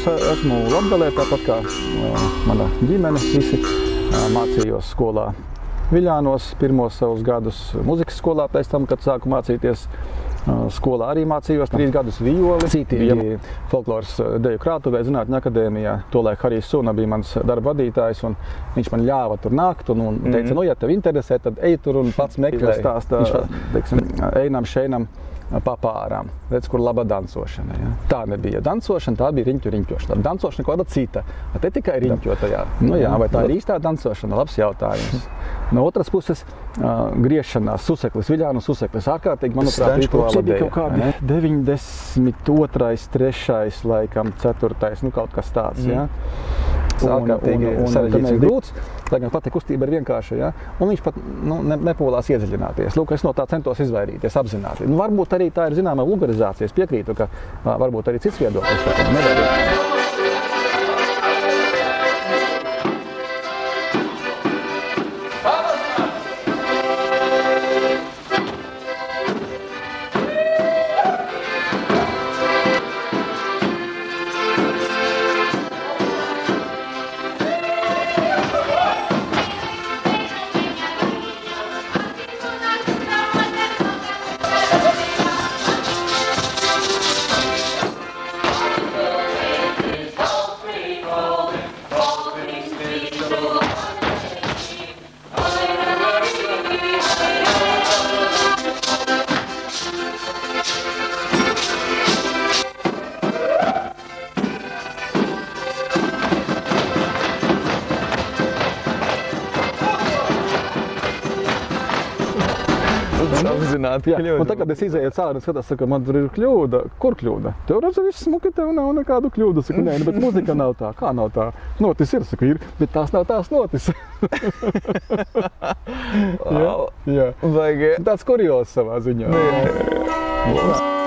esmu Latgalē, tāpat kā mana ģimene, visi mācījos skolā Viļānos pirmos savus gadus muzikas skolā, pēc tam, kad sāku mācīties skolā arī mācījos 3 gadus violi, citīgi folkloras deju krātuvē, Zinātņu akadēmijā. Tolaik Harijs Suna bija mans darba vadītājs, un viņš man ļāva tur nākt, un teica, nu, ja tev interesē, tad ej tur un pats meklē. Stāstā, teiksim, einam, šeinam, papārām. Redz, kur laba dancošana. Ja? Tā nebija dancošana, tā bija riņķu riņķošana. Dancošana kāda cita. Te tikai riņķotajā. Nu jā, vai tā ir īstā dancošana? Labs jautājums. No otras puses, griešanās, suseklis, Viļānu suseklis, ārkārtīgi, manuprāt, rituāla deja. Kaut kādi 92., 3., laikam, 4., nu kaut kas tāds, ja? Ārkārtīgi sarežģīts un grūts, lai gan pati kustība ir vienkārša, ja? Un viņš pat nepolās iedziļināties. Lūk, es no tā centos izvairīties apzināti. Nu, varbūt arī tā ir zināma vulgarizācija, es piekrītu, ka varbūt arī cits viedoklis, tā kā nevar. Apzināti kļūda. Un tagad es izēju cauri un skatās, ka man tur ir kļūda. Kur kļūda? Tev redzu viss smuki, tev nav nekādu kļūdu. Saku, nē, bet muzika nav tā. Kā nav tā? Notis ir, saku, ir, bet tās nav tās notis. Wow. Jā. Vajag. Tāds kurios savā ziņā. Jā.